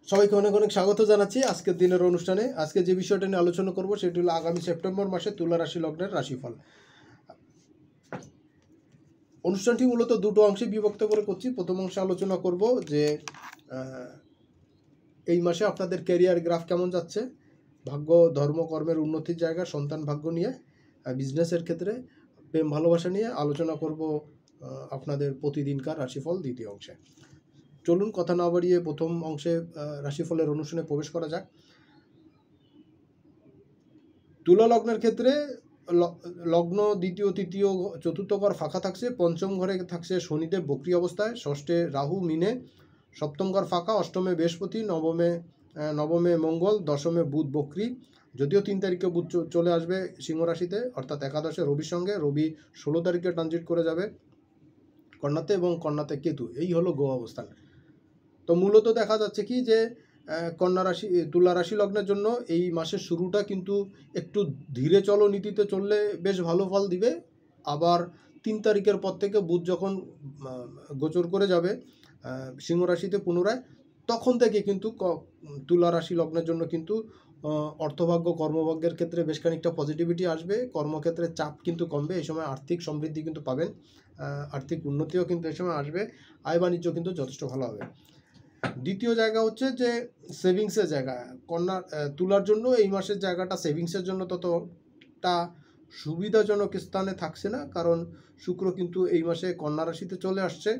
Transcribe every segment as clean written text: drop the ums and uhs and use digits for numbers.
সবাইকে অনেক অনেক স্বাগত জানাচ্ছি আজকের দিনের অনুষ্ঠানে। আজকে যে বিষয়টা নিয়ে আলোচনা করব সেটি হলো আগামী সেপ্টেম্বর মাসে তুলা রাশি লগ্নের রাশিফল। অনুষ্ঠানটি মূলত দুটো অংশে বিভক্ত করে করছি। প্রথম অংশে আলোচনা করব যে এই মাসে আপনাদের ক্যারিয়ার গ্রাফ কেমন যাচ্ছে, ভাগ্য, ধর্ম, কর্মের উন্নতির জায়গা, সন্তান ভাগ্য নিয়ে, বিজনেসের ক্ষেত্রে, প্রেম ভালোবাসা নিয়ে আলোচনা করব আপনাদের প্রতিদিনকার রাশিফল দ্বিতীয় অংশে। চলুন কথা না বাড়িয়ে প্রথম অংশে রাশিফলের অনুষ্ঠানে প্রবেশ করা যাক। তুলা লগ্নের ক্ষেত্রে লগ্ন দ্বিতীয়, তৃতীয়, চতুর্থ ঘর ফাঁকা থাকছে। পঞ্চম ঘরে থাকছে শনিদেব বক্রী অবস্থায়, ষষ্ঠে রাহু মিনে, সপ্তম ঘর ফাঁকা, অষ্টমে বৃহস্পতি, নবমে মঙ্গল, দশমে বুধ বক্রী। যদিও 3 তারিখে বুধ চলে আসবে সিংহ রাশিতে, অর্থাৎ একাদশে রবির সঙ্গে। রবি 16 তারিখে ট্রানজিট করে যাবে কন্যাতে, এবং কন্যাতে কেতু। এই হলো গ্রহ অবস্থান। তো মূলত দেখা যাচ্ছে কি যে কন্যা রাশি, তুলা রাশি লগ্নের জন্য এই মাসের শুরুটা কিন্তু একটু ধীরে চলো নীতিতে চললে বেশ ভালো ফল দিবে। আবার 3 তারিখের পর থেকে বুধ যখন গোচর করে যাবে সিংহ রাশিতে পুনরায়, তখন থেকে কিন্তু তুলা রাশি লগ্নের জন্য কিন্তু অর্থভাগ্য, কর্মভাগ্যের ক্ষেত্রে বেশ খানিকটা পজিটিভিটি আসবে। কর্মক্ষেত্রে চাপ কিন্তু কমবে। এই সময় আর্থিক সমৃদ্ধি কিন্তু পাবেন, আর্থিক উন্নতিও কিন্তু এই সময় আসবে। আয় বাণিজ্য কিন্তু যথেষ্ট ভালো হবে। দ্বিতীয় জায়গা হচ্ছে যে সেভিংসের জায়গা। তুলার জন্য এই মাসের জায়গাটা সেভিংসের জন্য ততটা সুবিধাজনক স্থানে থাকছে না, কারণ শুক্র কিন্তু এই মাসে কন্যা রাশিতে চলে আসছে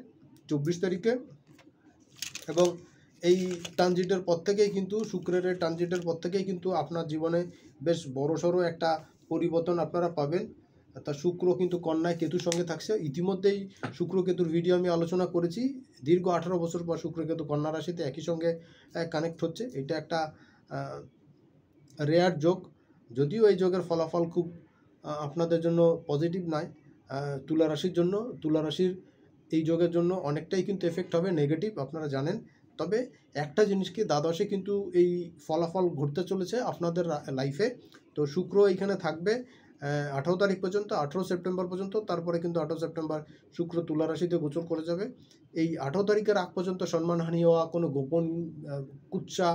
24 তারিখে, এবং এই ট্রানজিটের পর থেকেই কিন্তু শুক্রের ট্রানজিটের পর থেকেই কিন্তু আপনার জীবনে বেশ বড়সড় একটা পরিবর্তন আপনারা পাবেন। তা শুক্র কিন্তু কন্যায় কেতুর সঙ্গে থাকছে। ইতিমধ্যেই শুক্র কেতুর ভিডিও আমি আলোচনা করেছি। দীর্ঘ 18 বছর পর শুক্র কেতু কন্যা রাশিতে একই সঙ্গে কানেক্ট হচ্ছে। এটা একটা রেয়ার যোগ। যদিও এই যোগের ফলাফল খুব আপনাদের জন্য পজিটিভ নয়। তুলা রাশির জন্য, তুলা রাশির এই যোগের জন্য অনেকটাই কিন্তু এফেক্ট হবে নেগেটিভ, আপনারা জানেন। তবে একটা জিনিসকে দ্বাদশে কিন্তু এই ফলাফল ঘটতে চলেছে আপনাদের লাইফে। তো শুক্র এইখানে থাকবে 18 তারিখ পর্যন্ত, 18 সেপ্টেম্বর পর্যন্ত। তারপরে কিন্তু 18 সেপ্টেম্বর শুক্র তুলা রাশিতে গোচর করে যাবে। এই 18 তারিখের আগ পর্যন্ত সম্মানহানি হওয়া, কোনো গোপন কুৎসা,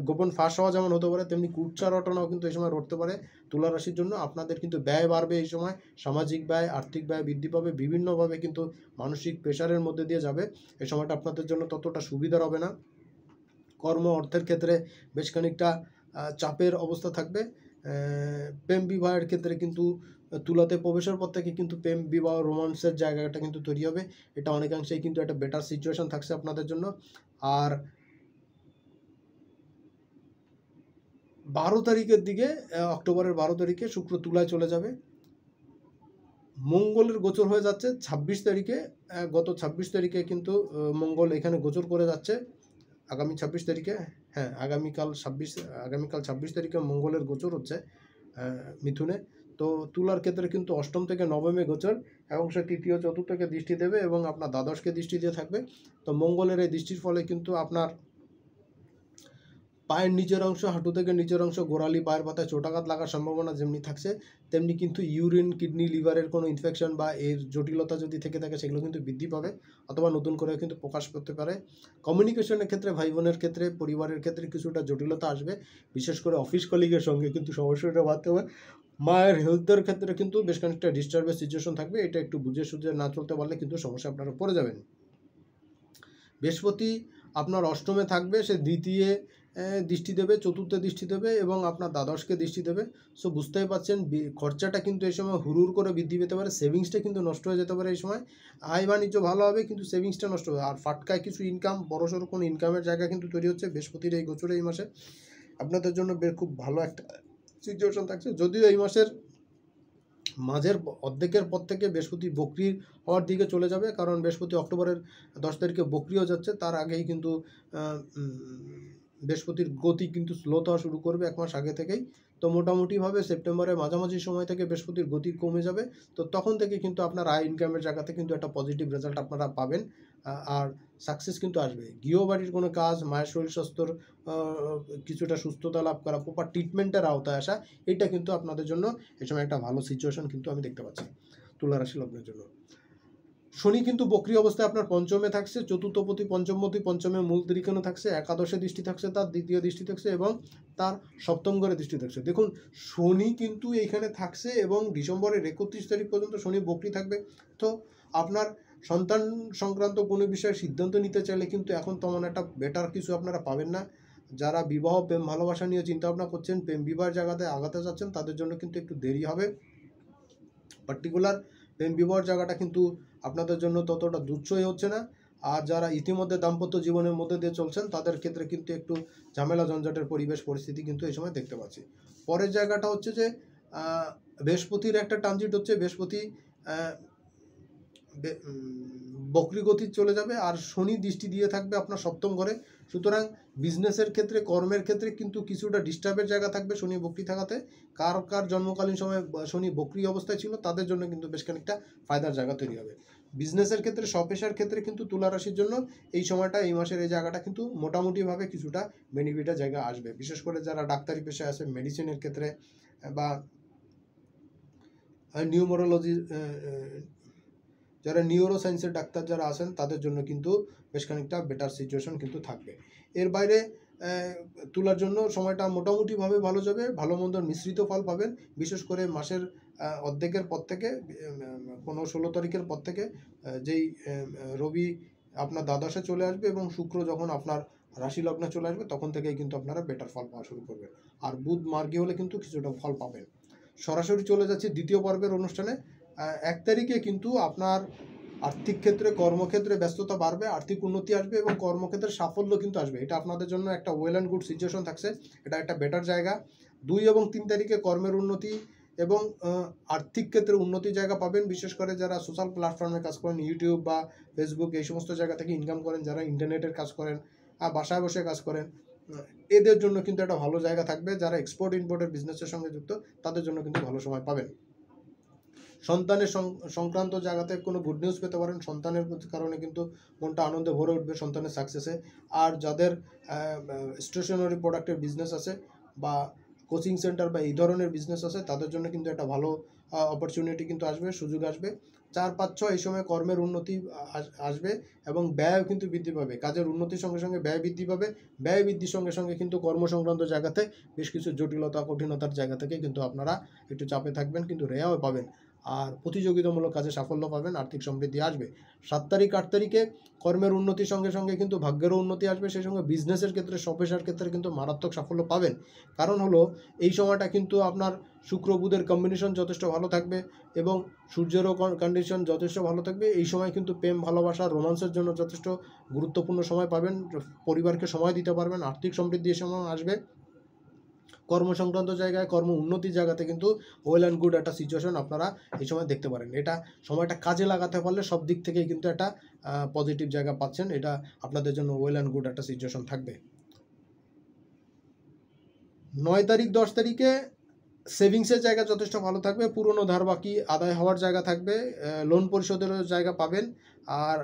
গোপন ফাঁস হওয়া যেমন হতে পারে, তেমনি কুৎসা রটনাও কিন্তু এই সময় রটতে পারে তুলা রাশির জন্য। আপনাদের কিন্তু ব্যয় বাড়বে এই সময়, সামাজিক ব্যয়, আর্থিক ব্যয় বৃদ্ধি পাবে। বিভিন্নভাবে কিন্তু মানসিক প্রেশারের মধ্যে দিয়ে যাবে। এই সময়টা আপনাদের জন্য ততটা সুবিধার হবে না। কর্ম, অর্থের ক্ষেত্রে বেশ খানিকটা চাপের অবস্থা থাকবে। প্রেম বিবাহের ক্ষেত্রে কিন্তু তুলাতে প্রবেশের পর থেকে কিন্তু প্রেম বিবাহ, রোমান্সের জায়গাটা কিন্তু তৈরি হবে। এটা অনেকাংশেই কিন্তু একটা বেটার সিচুয়েশন থাকছে আপনাদের জন্য। আর 12 তারিখের দিকে, অক্টোবরের 12 তারিখে শুক্র তুলায় চলে যাবে। মঙ্গলের গোচর হয়ে যাচ্ছে 26 তারিখে। গত 26 তারিখে কিন্তু মঙ্গল এখানে গোচর করে যাচ্ছে। আগামী 26 তারিখে, হ্যাঁ আগামীকাল 26 তারিখে মঙ্গলের গোচর হচ্ছে মিথুনে। তো তুলার ক্ষেত্রে কিন্তু অষ্টম থেকে নবমে গোচর, এবং সে তৃতীয়, চতুর্থকে দৃষ্টি দেবে, এবং আপনার দ্বাদশকে দৃষ্টি দিয়ে থাকবে। তো মঙ্গলের এই দৃষ্টির ফলে কিন্তু আপনার পায়ের নিচের অংশ, হাঁটু থেকে নিচের অংশ, গোড়ালি, পায়ের পাতায় চোটাঘাত লাগার সম্ভাবনা যেমনি থাকছে, তেমনি কিন্তু ইউরিন, কিডনি, লিভারের কোনো ইনফেকশন বা এর জটিলতা যদি থেকে থাকে সেগুলো কিন্তু বৃদ্ধি পাবে, অথবা নতুন করে কিন্তু প্রকাশ করতে পারে। কমিউনিকেশনের ক্ষেত্রে, ভাই বোনের ক্ষেত্রে, পরিবারের ক্ষেত্রে কিছুটা জটিলতা আসবে। বিশেষ করে অফিস কলিগের সঙ্গে কিন্তু সমস্যাটা বাড়তে হবে। মায়ের হেলথের ক্ষেত্রে কিন্তু বেশ খানিকটা ডিস্টার্বের সিচুয়েশন থাকবে। এটা একটু বুঝে সুঝে না চলতে পারলে কিন্তু সমস্যা আপনারা পড়ে যাবেন। বৃহস্পতি আপনার অষ্টমে থাকবে, সে দ্বিতীয় দৃষ্টি দেবে, চতুর্থে দৃষ্টি দেবে, এবং আপনার দ্বাদশকে দৃষ্টি দেবে। সো বুঝতেই পারছেন খরচাটা কিন্তু এই সময় হুড়ুর করে বৃদ্ধি পেতে পারে। সেভিংসটা কিন্তু নষ্ট হয়ে যেতে পারে এই সময়। আয় বাণিজ্য ভালো হবে, কিন্তু সেভিংসটা নষ্ট হবে। আর ফাটকায় কিছু ইনকাম, বড়সড় কোনো ইনকামের জায়গা কিন্তু তৈরি হচ্ছে বৃহস্পতির এই গোচরে এই মাসে। আপনাদের জন্য খুব ভালো একটা সিচুয়েশন থাকছে। যদিও এই মাসের মাঝের অর্ধেকের পর থেকে বৃহস্পতি বক্রি হওয়ার দিকে চলে যাবে, কারণ বৃহস্পতি অক্টোবরের 10 তারিখে বক্রিও যাচ্ছে। তার আগেই কিন্তু বৃহস্পতির গতি কিন্তু স্লো হওয়া শুরু করবে 1 মাস আগে থেকেই। তো মোটামুটিভাবে সেপ্টেম্বরের মাঝামাঝি সময় থেকে বৃহস্পতির গতি কমে যাবে। তো তখন থেকে কিন্তু আপনার আয় ইনকামের জায়গাতে কিন্তু একটা পজিটিভ রেজাল্ট আপনারা পাবেন, আর সাকসেস কিন্তু আসবে। গৃহবাড়ির কোনো কাজ, মায়ের শরীর স্বাস্থ্যর কিছুটা সুস্থতা লাভ করা, প্রপার ট্রিটমেন্টের আওতায় আসা, এটা কিন্তু আপনাদের জন্য এই সময় একটা ভালো সিচুয়েশন কিন্তু আমি দেখতে পাচ্ছি তুলা রাশি লগ্নের জন্য। শনি কিন্তু বক্রি অবস্থায় আপনার পঞ্চমে থাকছে, চতুর্থপতি পঞ্চমপতি পঞ্চমে মূল ত্রিকোণে থাকছে, একাদশে দৃষ্টি থাকছে, তার দ্বিতীয় দৃষ্টি থাকছে এবং তার সপ্তম ঘরে দৃষ্টি থাকছে। দেখুন শনি কিন্তু এইখানে থাকছে এবং ডিসেম্বরের 31 তারিখ পর্যন্ত শনি বক্রি থাকবে। তো আপনার সন্তান সংক্রান্ত কোনো বিষয়ে সিদ্ধান্ত নিতে চাইলে কিন্তু এখন তেমন একটা বেটার কিছু আপনারা পাবেন না। যারা বিবাহ প্রেম ভালোবাসা নিয়ে চিন্তাভাবনা করছেন, প্রেম বিবাহের জায়গাতে আগাতে যাচ্ছেন, তাদের জন্য কিন্তু একটু দেরি হবে। পার্টিকুলার প্রেম বিবাহের জায়গাটা কিন্তু আপনাদের জন্য ততটা দুচ্ছই হচ্ছে না। আর যারা ইতিমধ্যে দাম্পত্য জীবনের মধ্যে দিয়ে চলছেন তাদের ক্ষেত্রে কিন্তু একটু ঝামেলা ঝঞ্ঝাটের পরিবেশ পরিস্থিতি কিন্তু এই সময় দেখতে পাচ্ছি। পরের জায়গাটা হচ্ছে যে বৃহস্পতির একটা ট্রানজিট হচ্ছে, বৃহস্পতি বক্রি গতি চলে যাবে আর শনি দৃষ্টি দিয়ে থাকবে আপনার সপ্তম ঘরে। সুতরাং বিজনেসের ক্ষেত্রে কর্মের ক্ষেত্রে কিন্তু কিছুটা ডিস্টার্বের জায়গা থাকবে শনি বক্রি থাকাতে। কার কার জন্মকালীন সময় শনি বক্রি অবস্থায় ছিল তাদের জন্য কিন্তু বেশ খানিকটা ফায়দার জায়গা তৈরি হবে। বিজনেসের ক্ষেত্রে স্বপেশার ক্ষেত্রে কিন্তু তুলা রাশির জন্য এই সময়টা, এই মাসের এই জায়গাটা কিন্তু মোটামুটিভাবে কিছুটা বেনিফিটের জায়গা আসবে। বিশেষ করে যারা ডাক্তারি পেশায় আছে, মেডিসিনের ক্ষেত্রে বা নিউমোরোলজি, যারা নিউরো সায়েন্সের ডাক্তার যারা আছেন তাদের জন্য কিন্তু বেশ খানিকটা বেটার সিচুয়েশন কিন্তু থাকবে। এর বাইরে তুলার জন্য সময়টা মোটামুটিভাবে ভালো যাবে, ভালো মন্দর মিশ্রিত ফল পাবেন। বিশেষ করে মাসের অর্ধেকের পর থেকে, কোনো 16 তারিখের পর থেকে যেই রবি আপনার দ্বাদশে চলে আসবে এবং শুক্র যখন আপনার রাশি লগ্নে চলে আসবে তখন থেকেই কিন্তু আপনারা বেটার ফল পাওয়া শুরু করবেন। আর বুধ মার্গী হলে কিন্তু কিছুটা ফল পাবেন। সরাসরি চলে যাচ্ছে দ্বিতীয় পর্বের অনুষ্ঠানে। 1 তারিখে কিন্তু আপনার আর্থিক ক্ষেত্রে, কর্মক্ষেত্রে ব্যস্ততা বাড়বে, আর্থিক উন্নতি আসবে এবং কর্মক্ষেত্রে সাফল্য কিন্তু আসবে। এটা আপনাদের জন্য একটা ওয়েল অ্যান্ড গুড সিচুয়েশন থাকছে, এটা একটা বেটার জায়গা। 2 এবং 3 তারিখে কর্মের উন্নতি এবং আর্থিক ক্ষেত্রে উন্নতির জায়গা পাবেন। বিশেষ করে যারা সোশ্যাল প্ল্যাটফর্মে কাজ করেন, ইউটিউব বা ফেসবুক এই সমস্ত জায়গা থেকে ইনকাম করেন, যারা ইন্টারনেটের কাজ করেন, বাসায় বসে কাজ করেন, এদের জন্য কিন্তু একটা ভালো জায়গা থাকবে। যারা এক্সপোর্ট ইম্পোর্টের বিজনেসের সঙ্গে যুক্ত তাদের জন্য কিন্তু ভালো সময় পাবেন। সন্তানের সংক্রান্ত জায়গাতে কোনো গুড নিউজ পেতে পারেন, সন্তানের কারণে কিন্তু মনটা আনন্দে ভরে উঠবে সন্তানের সাকসেসে। আর যাদের স্টেশনারি প্রোডাক্টের বিজনেস আছে বা কোচিং সেন্টার বা এই ধরনের বিজনেস আছে তাদের জন্য কিন্তু একটা ভালো অপরচুনিটি কিন্তু আসবে, সুযোগ আসবে। 4, 5, 6 এই সময় কর্মের উন্নতি আসবে এবং ব্যয় কিন্তু বৃদ্ধি পাবে। কাজের উন্নতির সঙ্গে সঙ্গে ব্যয় বৃদ্ধি পাবে, ব্যয় বৃদ্ধির সঙ্গে সঙ্গে কিন্তু কর্মসংক্রান্ত জায়গাতে বেশ কিছু জটিলতা কঠিনতার জায়গা থেকে কিন্তু আপনারা একটু চাপে থাকবেন, কিন্তু রেহাও পাবেন আর প্রতিযোগিতামূলক কাজে সাফল্য পাবেন, আর্থিক সমৃদ্ধি আসবে। 7 তারিখ 8 তারিখে কর্মের উন্নতির সঙ্গে সঙ্গে কিন্তু ভাগ্যেরও উন্নতি আসবে, সেই সঙ্গে বিজনেসের ক্ষেত্রে, স্বপেশার ক্ষেত্রে কিন্তু মারাত্মক সাফল্য পাবেন। কারণ হলো এই সময়টা কিন্তু আপনার শুক্র বুধের কম্বিনেশন যথেষ্ট ভালো থাকবে এবং সূর্যেরও কন্ডিশন যথেষ্ট ভালো থাকবে। এই সময় কিন্তু প্রেম ভালোবাসা রোমান্সের জন্য যথেষ্ট গুরুত্বপূর্ণ সময় পাবেন, পরিবারকে সময় দিতে পারবেন, আর্থিক সমৃদ্ধি এই সময় আসবে। কর্মসংক্রান্ত জায়গায়, কর্ম উন্নতির জায়গাতে কিন্তু ওয়েল অ্যান্ড গুড একটা সিচুয়েশন আপনারা এই সময় দেখতে পারেন। এটা সময়টা কাজে লাগাতে পারলে সব দিক থেকেই কিন্তু একটা পজিটিভ জায়গা পাচ্ছেন। এটা আপনাদের জন্য ওয়েল অ্যান্ড গুড একটা সিচুয়েশন থাকবে। 9 তারিখ 10 তারিখে সেভিংসের জায়গা যথেষ্ট ভালো থাকবে, পুরনো ধার বাকি আদায় হওয়ার জায়গা থাকবে, লোন পরিশোধের জায়গা পাবেন আর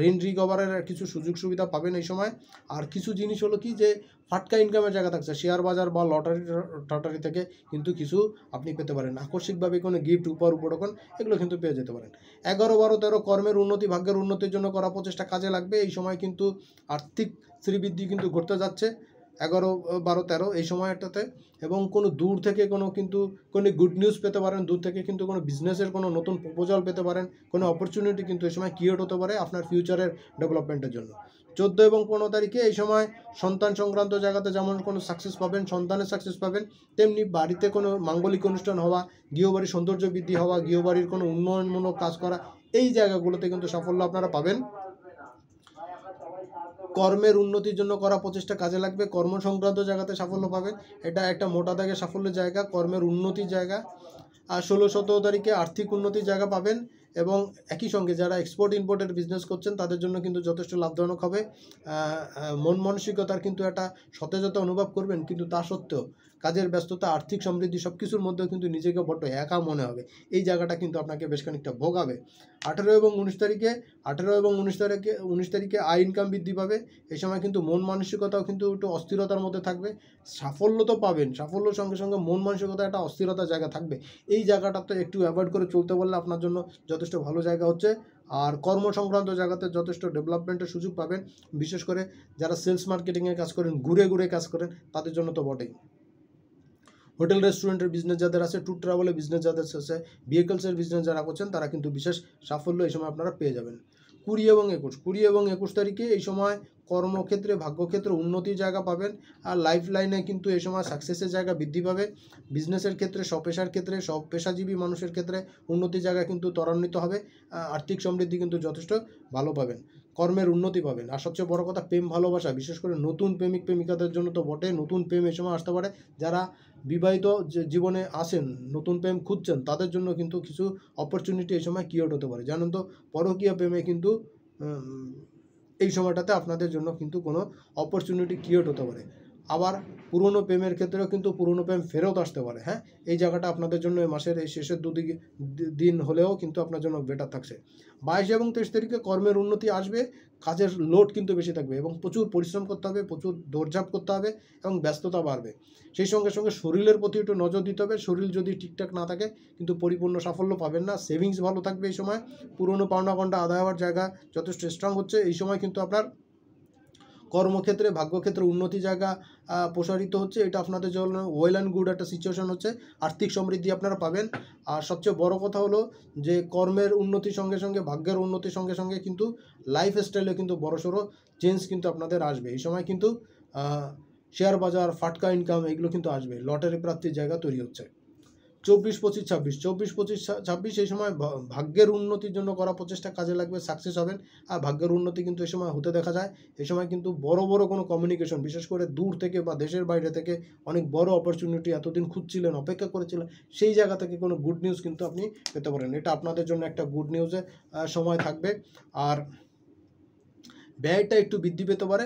ঋণ রিকভারের কিছু সুযোগ সুবিধা পাবেন এই সময়। আর কিছু জিনিস হলো কি যে ফাটকা ইনকামের জায়গা থাকছে, শেয়ার বাজার বা লটারি থেকে কিন্তু কিছু আপনি পেতে পারেন। আকস্মিকভাবে কোনো গিফট, উপঢৌকন এগুলো কিন্তু পেয়ে যেতে পারেন। 11, 12, 13 কর্মের উন্নতি, ভাগ্যের উন্নতির জন্য করা প্রচেষ্টা কাজে লাগবে। এই সময় কিন্তু আর্থিক শ্রীবৃদ্ধি কিন্তু ঘটতে যাচ্ছে 11, 12, 13 এই সময়টাতে। এবং কোনো দূর থেকে কোনো গুড নিউজ পেতে পারেন, দূর থেকে কিন্তু কোনো বিজনেসের কোনো নতুন প্রপোজাল পেতে পারেন, কোনো অপরচুনিটি কিন্তু এই সময় ক্রিয়েট হতে পারে আপনার ফিউচারের ডেভেলপমেন্টের জন্য। 14 এবং 15 তারিখে এই সময় সন্তান সংক্রান্ত জায়গাতে যেমন কোনো সাকসেস পাবেন, সন্তানের সাকসেস পাবেন, তেমনি বাড়িতে কোনো মাঙ্গলিক অনুষ্ঠান হওয়া, গৃহবাড়ির সৌন্দর্য বৃদ্ধি হওয়া, গৃহবাড়ির কোনো উন্নয়নমূলক কাজ করা, এই জায়গাগুলোতে কিন্তু সাফল্য আপনারা পাবেন। কর্মের উন্নতির জন্য করা প্রচেষ্টা কাজে লাগবে, কর্ম সংক্রান্ত জায়গাতে সাফল্য পাবেন। এটা একটা মোটা দাগে সাফল্যের জায়গা, কর্মের উন্নতির জায়গা। আর 16, 17 তারিখে আর্থিক উন্নতির জায়গা পাবেন এবং একই সঙ্গে যারা এক্সপোর্ট ইম্পোর্টের বিজনেস করছেন তাদের জন্য কিন্তু যথেষ্ট লাভজনক হবে। মন মানসিকতার কিন্তু একটা সতেজতা অনুভব করবেন, কিন্তু তা সত্ত্বেও কাজের ব্যস্ততা, আর্থিক সমৃদ্ধি সব কিছুর মধ্যেও কিন্তু নিজেকে বড্ড একা মনে হবে। এই জায়গাটা কিন্তু আপনাকে বেশ খানিকটা ভোগাবে। 18 এবং 19 তারিখে আয় ইনকাম বৃদ্ধি পাবে। এই সময় কিন্তু মন মানসিকতাও কিন্তু একটু অস্থিরতার মধ্যে থাকবে। সাফল্য তো পাবেন, সাফল্যের সঙ্গে সঙ্গে মন মানসিকতা একটা অস্থিরতার জায়গা থাকবে। এই জায়গাটাতে একটু অ্যাভয়েড করে চলতে পারলে আপনার জন্য যথেষ্ট ভালো জায়গা হচ্ছে। আর কর্ম সংক্রান্ত জায়গাতে যথেষ্ট ডেভেলপমেন্টের সুযোগ পাবেন। বিশেষ করে যারা সেলস মার্কেটিংয়ে কাজ করেন, ঘুরে ঘুরে কাজ করেন, তাদের জন্য তো বটেই। হোটেল রেস্টুরেন্টের বিজনেস যাদের আছে, ট্যুর ট্রাভেলের বিজনেস যাদের আছে, ভেহিকলসের বিজনেস যারা করছেন, তারা কিন্তু বিশেষ সাফল্য এই সময় আপনারা পেয়ে যাবেন। 20 এবং 21 তারিখে এই সময় কর্মক্ষেত্রে, ভাগ্যক্ষেত্রে উন্নতির জায়গা পাবেন। আর লাইফ লাইনে কিন্তু এই সময় সাকসেসের জায়গা বৃদ্ধি পাবে। বিজনেসের ক্ষেত্রে, স্বপেশার ক্ষেত্রে, সব পেশাজীবী মানুষের ক্ষেত্রে উন্নতির জায়গা কিন্তু ত্বরান্বিত হবে। আর্থিক সমৃদ্ধি কিন্তু যথেষ্ট ভালো পাবেন, কর্মের উন্নতি পাবেন। আর সবচেয়ে বড় কথা, প্রেম ভালোবাসা, বিশেষ করে নতুন প্রেমিক প্রেমিকাদের জন্য তো বটে। নতুন প্রেম এই সময় আসতে পারে। যারা বিবাহিত জীবনে আসেন, নতুন প্রেম খুঁজছেন, তাদের জন্য কিন্তু কিছু অপরচুনিটি এই সময় ক্রিয়েট হতে পারে। জানেন তো, পরকীয়া প্রেমে কিন্তু এই সময়টাতে আপনাদের জন্য কিন্তু কোনো অপরচুনিটি ক্রিয়েট হতে পারে। আবার পুরনো প্রেমের ক্ষেত্রেও কিন্তু পুরনো প্রেম ফেরত আসতে পারে। হ্যাঁ, এই জায়গাটা আপনাদের জন্য এই মাসের এই শেষের দিন হলেও কিন্তু আপনার জন্য বেটার থাকছে। 22 এবং 23 তারিখে কর্মের উন্নতি আসবে। কাজের লোড কিন্তু বেশি থাকবে এবং প্রচুর পরিশ্রম করতে হবে, প্রচুর দৌড়ঝাঁপ করতে হবে এবং ব্যস্ততা বাড়বে। সেই সঙ্গে সঙ্গে শরীরের প্রতি একটু নজর দিতে হবে। শরীর যদি ঠিকঠাক না থাকে কিন্তু পরিপূর্ণ সাফল্য পাবেন না। সেভিংস ভালো থাকবে এই সময়। পুরনো পাওনা গন্ডা আদায় হওয়ার জায়গা যথেষ্ট স্ট্রং হচ্ছে। এই সময় কিন্তু আপনার কর্মক্ষেত্রে, ভাগ্যক্ষেত্রে উন্নতি জায়গা প্রসারিত হচ্ছে। এটা আপনাদের জন্য ওয়েল অ্যান্ড গুড একটা সিচুয়েশন হচ্ছে। আর্থিক সমৃদ্ধি আপনারা পাবেন। আর সবচেয়ে বড় কথা হলো যে কর্মের উন্নতির সঙ্গে সঙ্গে, ভাগ্যের উন্নতির সঙ্গে সঙ্গে কিন্তু লাইফ স্টাইলে কিন্তু বড়সড় চেঞ্জ কিন্তু আপনাদের আসবে। এই সময় কিন্তু শেয়ার বাজার, ফাটকা ইনকাম এগুলো কিন্তু আসবে। লটারি প্রাপ্তির জায়গা তৈরি হচ্ছে। 24-25-26 এই সময় ভাগ্যের উন্নতির জন্য করা প্রচেষ্টা কাজে লাগবে, সাকসেস হবেন। আর ভাগ্যের উন্নতি কিন্তু এই সময় হতে দেখা যায়। এই সময় কিন্তু বড় বড় কোনো কমিউনিকেশন, বিশেষ করে দূর থেকে বা দেশের বাইরে থেকে অনেক বড় অপরচুনিটি এতদিন খুঁজছিলেন, অপেক্ষা করেছিলেন, সেই জায়গা থেকে কোনো গুড নিউজ কিন্তু আপনি পেতে পারেন। এটা আপনাদের জন্য একটা গুড নিউজের সময় থাকবে। আর ব্যয়টা একটু বৃদ্ধি পেতে পারে,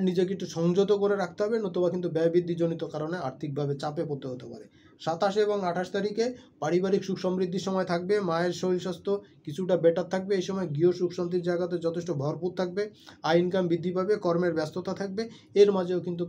নিজেকে একটু সংযত করে রাখতে হবে, নতুবা কিন্তু ব্যয় বৃদ্ধিজনিত কারণে আর্থিকভাবে চাপে পড়তে হতে পারে। 27 এবং 28 তারিখে পারিবারিক সুখ সমৃদ্ধির সময় থাকবে। মায়ের শরীর স্বাস্থ্য কিছুটা বেটার থাকবে। এই সময় গৃহ সুখ শান্তির জায়গাতে যথেষ্ট ভরপুর থাকবে। আয় ইনকাম বৃদ্ধি পাবে, কর্মের ব্যস্ততা থাকবে।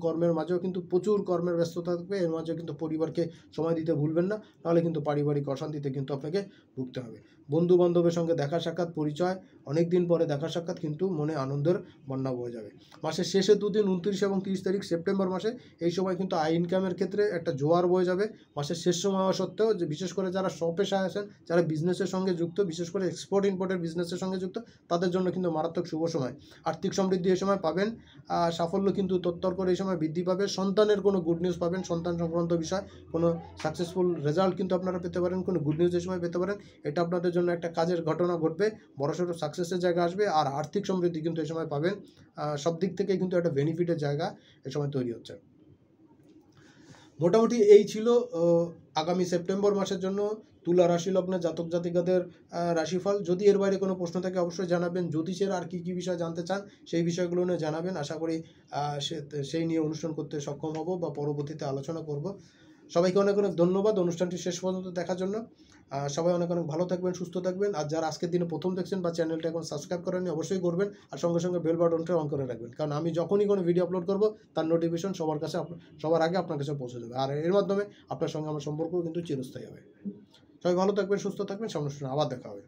কর্মের মাঝেও কিন্তু প্রচুর কর্মের ব্যস্ততা থাকবে। এর মাঝেও কিন্তু পরিবারকে সময় দিতে ভুলবেন না, নাহলে কিন্তু পারিবারিক অশান্তিতে কিন্তু আপনাকে ভুগতে হবে। বন্ধু বান্ধবের সঙ্গে দেখা সাক্ষাৎ, পরিচয়, অনেক দিন পরে দেখা সাক্ষাৎ কিন্তু মনে আনন্দের বন্যা বয়ে যাবে। মাসের শেষের দুদিন 29 এবং 30 তারিখ সেপ্টেম্বর মাসে, এই সময় কিন্তু আয় ইনকামের ক্ষেত্রে একটা জোয়ার বয়ে যাবে। মাসের শেষ সময় হওয়া সত্ত্বেও, যে বিশেষ করে যারা স্বপেশায় আছেন, যারা বিজনেসের সঙ্গে যুক্ত, বিশেষ করে এক্সপোর্ট ইম্পোর্টের বিজনেসের সঙ্গে যুক্ত, তাদের জন্য কিন্তু মারাত্মক শুভ সময়। আর্থিক সমৃদ্ধি এই সময় পাবেন। সাফল্য কিন্তু তত্তর করে এই সময় বৃদ্ধি পাবে। সন্তানের কোনো গুড নিউজ পাবেন, সন্তান সংক্রান্ত বিষয় কোনো সাকসেসফুল রেজাল্ট কিন্তু আপনারা পেতে পারেন, কোনো গুড নিউজ এই সময় পেতে পারেন। এটা আপনাদের জন্য একটা কাজের ঘটনা ঘটবে, বড়সড় সাকসেসের জায়গা আসবে। আর আর্থিক সমৃদ্ধি কিন্তু এই সময় পাবেন। সব দিক থেকে কিন্তু একটা বেনিফিটের জায়গা এ সময় তৈরি হচ্ছে। মোটামুটি এই ছিল আগামী সেপ্টেম্বর মাসের জন্য তুলা রাশি লগ্নের জাতক জাতিকাদের রাশিফল। যদি এর বাইরে কোনো প্রশ্ন থাকে অবশ্যই জানাবেন। জ্যোতিষের আর কী কী বিষয় জানতে চান সেই বিষয়গুলো নিয়ে জানাবেন। আশা করি সেই নিয়ে অনুষ্ঠান করতে সক্ষম হব বা পরবর্তীতে আলোচনা করব। সবাইকে অনেক অনেক ধন্যবাদ অনুষ্ঠানটি শেষ পর্যন্ত দেখার জন্য। সবাই অনেক অনেক ভালো থাকবেন, সুস্থ থাকবেন। আর যারা আজকের দিনে প্রথম দেখছেন বা চ্যানেলটা এখন সাবস্ক্রাইব করেননি, অবশ্যই করবেন। আর সঙ্গে সঙ্গে বেল বাটনটা অন করে রাখবেন, কারণ আমি যখনই কোনো ভিডিও আপলোড করব তার নোটিফিকেশন সবার আগে আপনার কাছে পৌঁছে যাবে। আর এর মাধ্যমে আপনার সঙ্গে আমার সম্পর্ক কিন্তু চিরস্থায়ী হবে। সবাই ভালো থাকবেন, সুস্থ থাকবেন। সামনের আবার দেখা হবে।